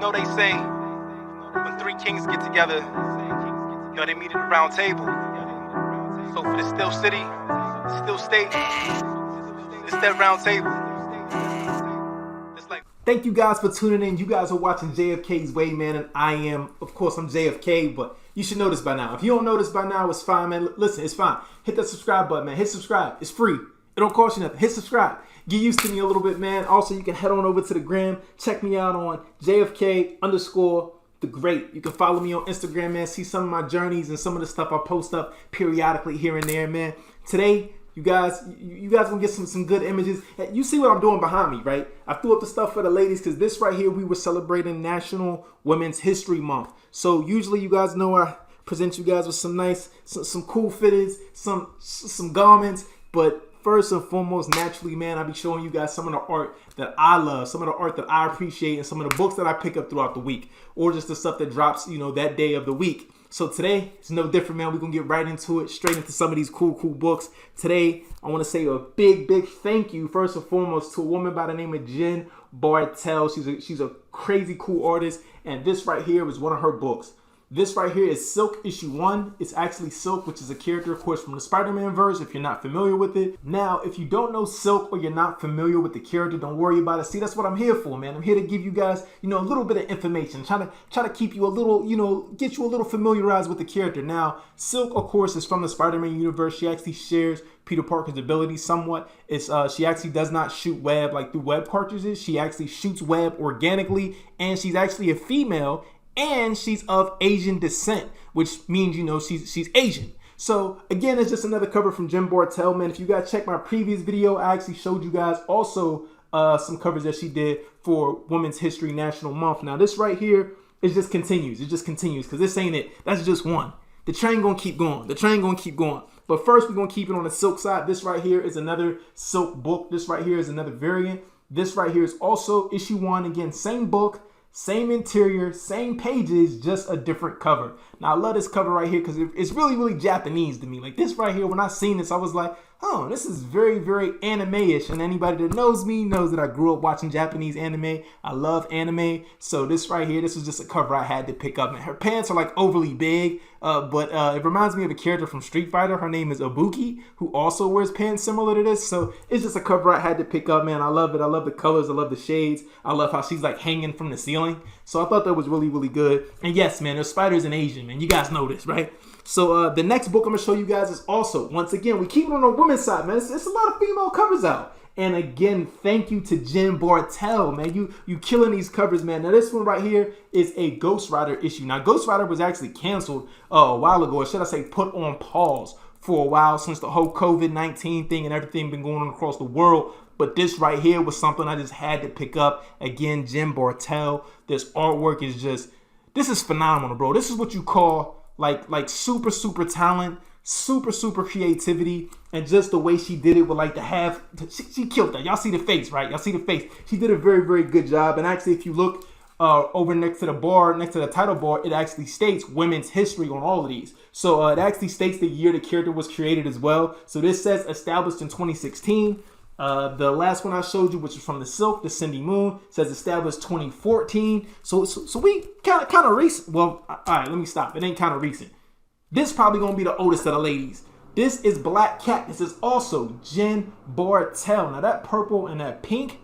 know they say when three kings get together, they meet at the round table. So for the still city, still state, it's that round table. It's like. Thank you guys for tuning in. You guys are watching JFK'S Way, man, and I am, of course, I'm JFK, but you should know this by now. If you don't know this by now, it's fine, man. Listen, it's fine. Hit that subscribe button, man. Hit subscribe. It's free. It don't cost you nothing. Hit subscribe. Get used to me a little bit, man. Also, you can head on over to the gram. Check me out on JFK_the Great. You can follow me on Instagram, man. See some of my journeys and some of the stuff I post up periodically here and there, man. Today, you guys gonna get some good images. You see what I'm doing behind me, right? I threw up the stuff for the ladies because this right here, we were celebrating National Women's History Month. So usually, you guys know I present you guys with some nice, some cool fitteds, some garments, but first and foremost, naturally, man, I'll be showing you guys some of the art that I love, some of the art that I appreciate, and some of the books that I pick up throughout the week, or just the stuff that drops, that day of the week. So today, it's no different, man. We're going to get right into it, straight into some of these cool books. Today, I want to say a big thank you, first and foremost, to a woman by the name of Jen Bartel. She's a crazy cool artist, and this right here was one of her books. This right here is Silk issue 1. It's actually Silk, which is a character, of course, from the SpiderMan verse, if you're not familiar with it. Now, if you don't know Silk or you're not familiar with the character, don't worry about it. See, that's what I'm here for, man. I'm here to give you guys, a little bit of information. Try to keep you a little, get you a little familiarized with the character. Now, Silk, of course, is from the SpiderMan universe. She actually shares Peter Parker's abilities somewhat. She actually does not shoot web like through web cartridges. She actually shoots web organically, and she's actually a female. And she's of Asian descent, which means, she's Asian. So, again, it's just another cover from Jen Bartel, man. If you guys check my previous video, I actually showed you guys also some covers that she did for Women's History National Month. Now, this right here, it just continues. It just continues because this ain't it. That's just one. The train gonna keep going. The train gonna keep going. But first, we're gonna keep it on the Silk side. This right here is another Silk book. This right here is another variant. This right here is also issue 1. Again, same book. Same interior, same pages, just a different cover. Now, I love this cover right here because it's really Japanese to me. Like this right here, when I seen this, I was like, oh, this is very anime-ish. And anybody that knows me knows that I grew up watching Japanese anime. I love anime. So this right here, this was just a cover I had to pick up. And her pants are like overly big, but it reminds me of a character from Street Fighter. Her name is Ibuki, who also wears pants similar to this. So it's just a cover I had to pick up, man. I love it. I love the colors. I love the shades. I love how she's like hanging from the ceiling. So I thought that was really good. And yes, man, there's spiders in Asian, man. You guys know this, right? So the next book I'm going to show you guys is also, once again, we keep it on the women's side, man. It's a lot of female covers out. And again, thank you to Jen Bartel, man. You killing these covers, man. Now, this one right here is a Ghost Rider issue. Now, Ghost Rider was actually canceled a while ago, or should I say put on pause for a while since the whole COVID-19 thing and everything been going on across the world. But this right here was something I just had to pick up. Again, Jen Bartel. This artwork is just, this is phenomenal, bro. This is what you call like super talent, super creativity, and just the way she did it with like the half, she killed that. Y'all see the face, right? Y'all see the face. She did a very good job. And actually, if you look over next to the bar, next to the title bar, it actually states women's history on all of these. So it actually states the year the character was created as well. So this says established in 2016. The last one I showed you, which is from the Silk, the Cindy Moon, says established 2014. So we kind of recent. Well, all right, let me stop. It ain't kind of recent. This probably gonna be the oldest of the ladies. This is Black Cat. This is also Jen Bartel. Now that purple and that pink,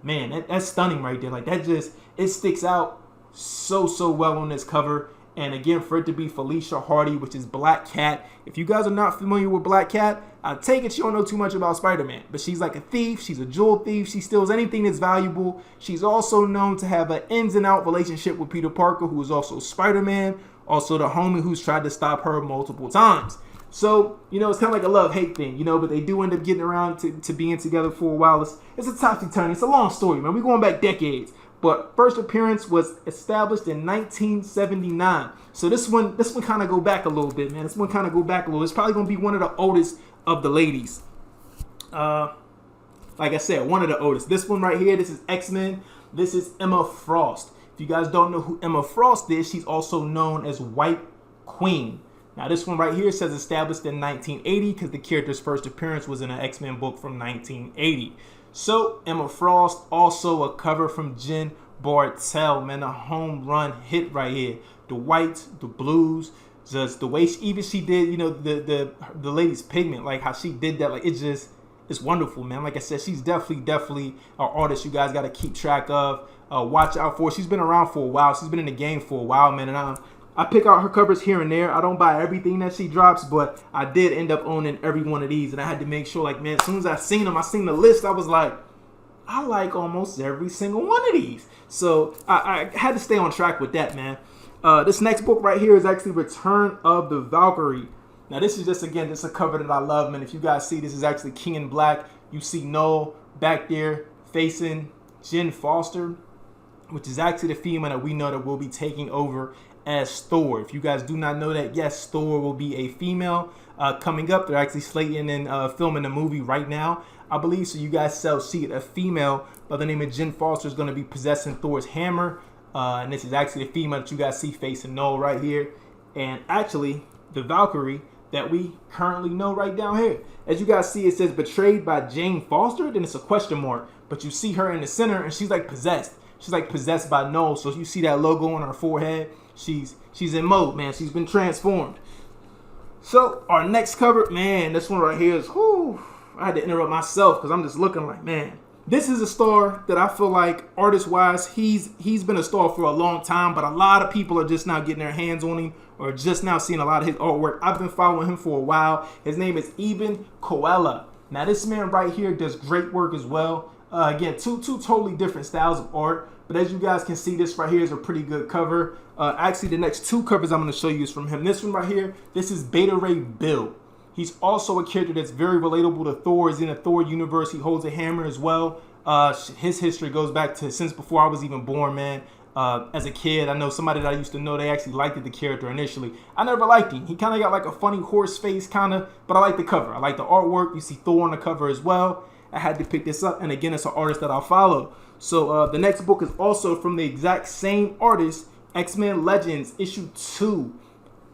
man, that's stunning right there. Like that just, it sticks out so well on this cover. And again, for it to be Felicia Hardy, which is Black Cat. If you guys are not familiar with Black Cat, I take it you don't know too much about Spider-Man. But she's like a thief. She's a jewel thief. She steals anything that's valuable. She's also known to have an ins and out relationship with Peter Parker, who is also Spider-Man. Also the homie who's tried to stop her multiple times. So, it's kind of like a love-hate thing, but they do end up getting around to being together for a while. It's a topsy-turvy. It's a long story, man. We're going back decades. But first appearance was established in 1979. So this one kind of go back a little bit, man. This one kind of go back a little. It's probably going to be one of the oldest of the ladies. Like I said, one of the oldest. This one right here, this is XMen. This is Emma Frost. If you guys don't know who Emma Frost is, she's also known as White Queen. Now this one right here says established in 1980 because the character's first appearance was in an X-Men book from 1980. So Emma Frost, also a cover from Jen Bartel, man, a home run hit right here. The whites, the blues, just the way she did, you know, the lady's pigment, like how she did that, like it's wonderful, man. Like I said, she's definitely an artist you guys got to keep track of. Watch out for. She's been around for a while. She's been in the game for a while, man. And I pick out her covers here and there. I don't buy everything that she drops, but I did end up owning every one of these. And I had to make sure, like, man, as soon as I seen them, I seen the list, I was like, I like almost every single one of these. So I had to stay on track with that, man. This next book right here is actually Return of the Valkyrie. Now, this is just a cover that I love, man. If you guys see, this is actually King in Black. You see Noel back there facing Jen Foster, which is actually the female that we know that will be taking over as Thor. If you guys do not know that, yes, Thor will be a female coming up. They're actually slating and filming a movie right now, I believe. So you guys shall see it. A female by the name of Jen Foster is going to be possessing Thor's hammer. And this is actually the female that you guys see facing Noel right here. And actually, the Valkyrie that we currently know right down here. As you guys see, it says betrayed by Jane Foster. Then it's a question mark. But you see her in the center, and she's like possessed. She's like possessed by Noel. So you see that logo on her forehead. She's in mode, man. She's been transformed. So our next cover, man, this one right here is, whoo, I had to interrupt myself because I'm just looking like, man, this is a star that I feel like artist-wise, he's been a star for a long time, but a lot of people are just now getting their hands on him or just now seeing a lot of his artwork. I've been following him for a while. His name is Eben Koala. Now, this man right here does great work as well. Again, two totally different styles of art, but as you guys can see, this right here is a pretty good cover. Actually, the next two covers I'm going to show you is from him. This one right here, this is Beta Ray Bill. He's also a character that's very relatable to Thor. He's in the Thor universe. He holds a hammer as well. His history goes back to since before I was even born, man. As a kid, I know somebody that I used to know, they actually liked the character initially. I never liked him. He kind of got like a funny horse face kind of, but I like the cover. I like the artwork. You see Thor on the cover as well. I had to pick this up, and again, it's an artist that I follow. So the next book is also from the exact same artist, X-Men Legends, issue 2.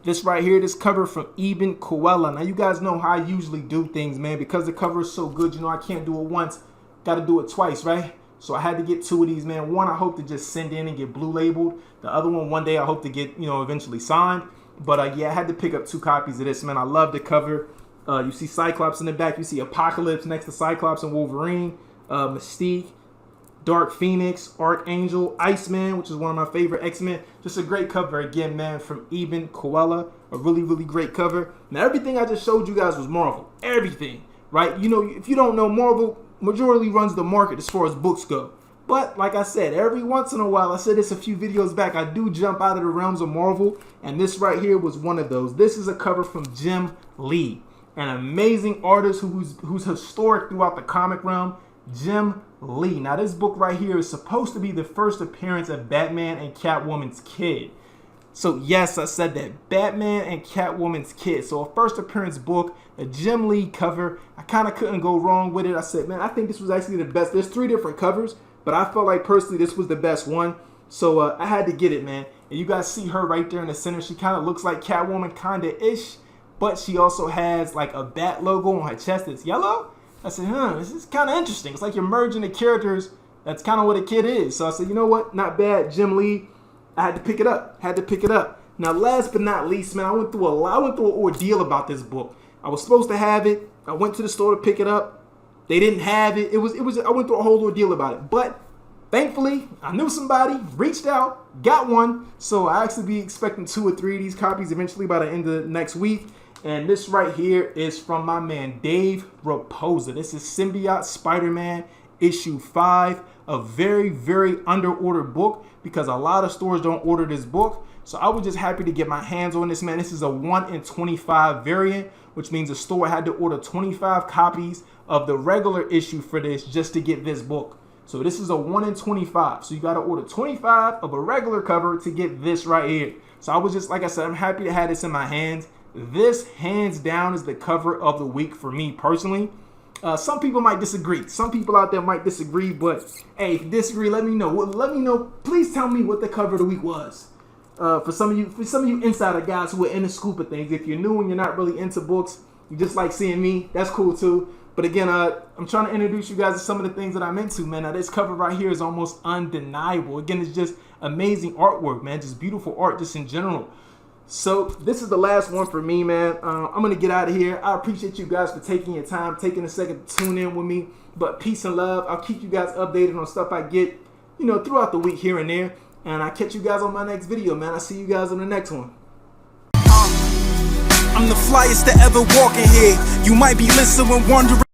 This right here, this cover from Eben Koala. Now, you guys know how I usually do things, man. Because the cover is so good, you know, I can't do it once. Got to do it twice, right? So I had to get two of these, man. One, I hope to just send in and get blue labeled. The other one day, I hope to get, you know, eventually signed. But yeah, I had to pick up 2 copies of this, man. I love the cover. You see Cyclops in the back. You see Apocalypse next to Cyclops and Wolverine. Mystique, Dark Phoenix, Archangel, Iceman, which is one of my favorite X-Men. Just a great cover again, man, from Eben Koala. A really great cover. Now, everything I just showed you guys was Marvel. Everything, right? You know, if you don't know, Marvel majority runs the market as far as books go. But like I said, every once in a while, I said this a few videos back, I do jump out of the realms of Marvel, and this right here was one of those. This is a cover from Jim Lee, an amazing artist who's historic throughout the comic realm. Jim Lee. Now, this book right here is supposed to be the first appearance of Batman and Catwoman's kid. So yes, I said that, Batman and Catwoman's kid. So a first appearance book, a Jim Lee cover. I kind of couldn't go wrong with it. I said, man, I think this was actually the best. There's 3 different covers, but I felt like personally this was the best one. So I had to get it, man. And you guys see her right there in the center. She kind of looks like Catwoman, kind of ish, but she also has like a bat logo on her chest that's yellow. I said, this is kind of interesting. It's like you're merging the characters. That's kind of what a kid is. So I said, you know what? Not bad, Jim Lee. I had to pick it up. Now, last but not least, man, I went through an ordeal about this book. I was supposed to have it. I went to the store to pick it up. They didn't have it. I went through a whole ordeal about it. But thankfully, I knew somebody, reached out, got one. So I actually be expecting 2 or 3 of these copies eventually by the end of next week. And this right here is from my man, Dave Raposa. This is Symbiote SpiderMan issue 5. A very under-ordered book because a lot of stores don't order this book. So I was just happy to get my hands on this, man. This is a 1 in 25 variant, which means the store had to order 25 copies of the regular issue for this just to get this book. So this is a 1 in 25. So you got to order 25 of a regular cover to get this right here. So I was just, like I said, I'm happy to have this in my hands. This, hands down, is the cover of the week for me personally. Some people might disagree. Some people out there might disagree, but hey, if you disagree, let me know. Let me know. Please tell me what the cover of the week was. For some of you insider guys who are in the scoop of things, if you're new and you're not really into books, you just like seeing me, that's cool too. But again, I'm trying to introduce you guys to some of the things that I'm into, man. Now, this cover right here is almost undeniable. Again, it's just amazing artwork, man. Just beautiful art just in general. So this is the last one for me, man. I'm going to get out of here. I appreciate you guys for taking your time, taking a second to tune in with me. But peace and love. I'll keep you guys updated on stuff I get, you know, throughout the week here and there. And I'll catch you guys on my next video, man. I'll see you guys on the next one. I'm the flyest to ever walk in here. You might be listening, wondering.